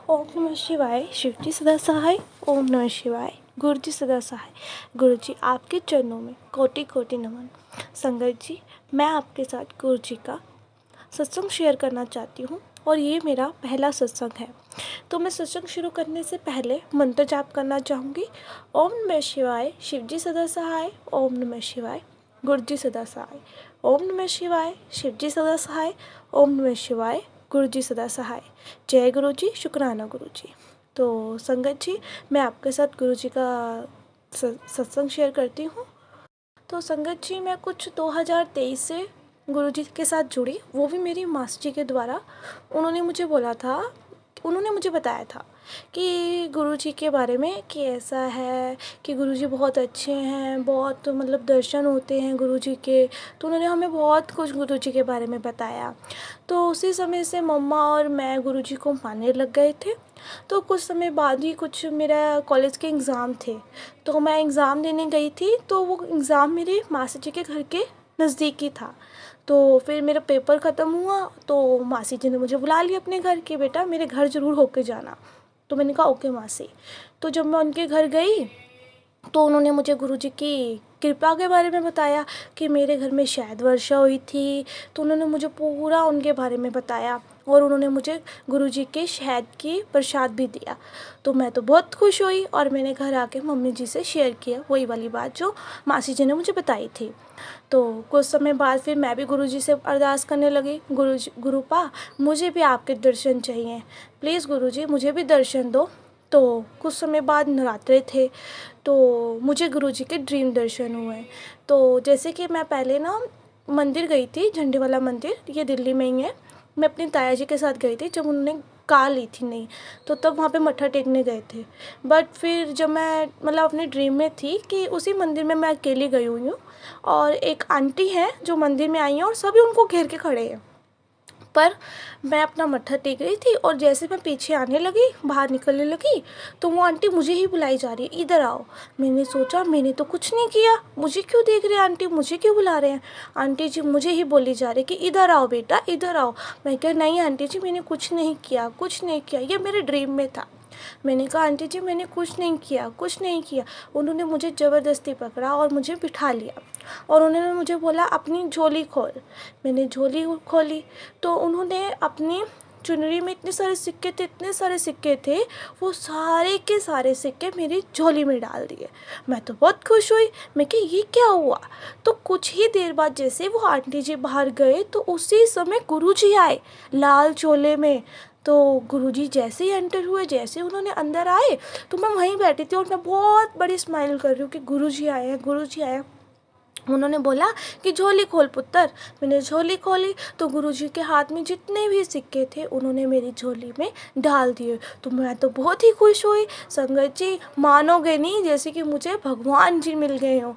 ओम नमः शिवाय। शिव जी सदा सहाय। ओम नमः शिवाय। गुरु जी सदा सहाय। गुरु जी आपके चरणों में कोटि कोटि नमन। संगत जी, मैं आपके साथ गुरु जी का सत्संग शेयर करना चाहती हूँ और ये मेरा पहला सत्संग है। तो मैं सत्संग शुरू करने से पहले मंत्र जाप करना चाहूँगी। ओम नमः शिवाय। शिव जी सदा सहाय। ओम नमः शिवाय। गुरु जी सदा सहाय। ओम नमः शिवाय। शिव जी सदा सहाय। ओम नमः शिवाय। गुरु जी सदा सहाय। जय गुरु जी, शुक्राना गुरु जी। तो संगत जी, मैं आपके साथ गुरु जी का सत्संग शेयर करती हूँ। तो संगत जी, मैं कुछ 2023 से गुरु जी के साथ जुड़ी, वो भी मेरी मास्टर जी के द्वारा। उन्होंने मुझे बताया था कि गुरु जी के बारे में कि ऐसा है कि गुरु जी बहुत अच्छे हैं, बहुत मतलब दर्शन होते हैं गुरु जी के। तो उन्होंने हमें बहुत कुछ गुरु जी के बारे में बताया। तो उसी समय से मम्मा और मैं गुरु जी को मानने लग गए थे। तो कुछ समय बाद ही कुछ मेरा कॉलेज के एग्ज़ाम थे, तो मैं एग्ज़ाम देने गई थी। तो वो एग्ज़ाम मेरे मासी जी के घर के नज़दीक ही था। तो फिर मेरा पेपर ख़त्म हुआ तो मासी जी ने मुझे बुला लिया अपने घर कि बेटा मेरे घर ज़रूर होके जाना। तो मैंने कहा ओके मासी। तो जब मैं उनके घर गई तो उन्होंने मुझे गुरुजी की कृपा के बारे में बताया कि मेरे घर में शायद वर्षा हुई थी। तो उन्होंने मुझे पूरा उनके बारे में बताया और उन्होंने मुझे गुरुजी के शहद की प्रसाद भी दिया। तो मैं तो बहुत खुश हुई और मैंने घर आके मम्मी जी से शेयर किया वही वाली बात जो मासी जी ने मुझे बताई थी। तो कुछ समय बाद फिर मैं भी गुरुजी से अरदास करने लगी, गुरुपा मुझे भी आपके दर्शन चाहिए, प्लीज़ गुरुजी मुझे भी दर्शन दो। तो कुछ समय बाद नवरात्रे थे तो मुझे गुरुजी के ड्रीम दर्शन हुए। तो जैसे कि मैं पहले ना मंदिर गई थी, झंडे वाला मंदिर, ये दिल्ली में ही है। मैं अपनी ताया जी के साथ गई थी जब उन्होंने कार ली थी नहीं, तो तब वहाँ पे मत्था टेकने गए थे। बट फिर जब मैं मतलब अपने ड्रीम में थी कि उसी मंदिर में मैं अकेली गई हुई हूँ और एक आंटी हैं जो मंदिर में आई हैं और सभी उनको घेर के खड़े हैं। पर मैं अपना मत्था टेक रही थी और जैसे मैं पीछे आने लगी, बाहर निकलने लगी, तो वो आंटी मुझे ही बुलाई जा रही है, इधर आओ। मैंने सोचा मैंने तो कुछ नहीं किया, मुझे क्यों देख रहे हैं आंटी, मुझे क्यों बुला रहे हैं। आंटी जी मुझे ही बोली जा रही कि इधर आओ बेटा इधर आओ। मैं कहा नहीं आंटी जी मैंने कुछ नहीं किया, कुछ नहीं किया, ये मेरे ड्रीम में था। मैंने कहा आंटी जी मैंने कुछ नहीं किया, कुछ नहीं किया। उन्होंने मुझे ज़बरदस्ती पकड़ा और मुझे बिठा लिया और उन्होंने मुझे बोला अपनी झोली खोल। मैंने झोली खोली तो उन्होंने अपनी चुनरी में इतने सारे सिक्के थे, वो सारे के सारे सिक्के मेरी झोली में डाल दिए। मैं तो बहुत खुश हुई, मैं कि ये क्या हुआ। तो कुछ ही देर बाद जैसे वो आंटी जी बाहर गए तो उसी समय गुरुजी आए लाल चोले में। तो गुरुजी जैसे ही एंटर हुए, जैसे उन्होंने अंदर आए तो मैं वहीं बैठी थी और मैं बहुत बड़ी स्माइल कर रही हूँ कि गुरुजी आए हैं, गुरुजी आए हैं। उन्होंने बोला कि झोली खोल पुत्र। मैंने झोली खोली तो गुरुजी के हाथ में जितने भी सिक्के थे उन्होंने मेरी झोली में डाल दिए। तो मैं तो बहुत ही खुश हुई। संगत जी मानोगे नहीं, जैसे कि मुझे भगवान जी मिल गए हों।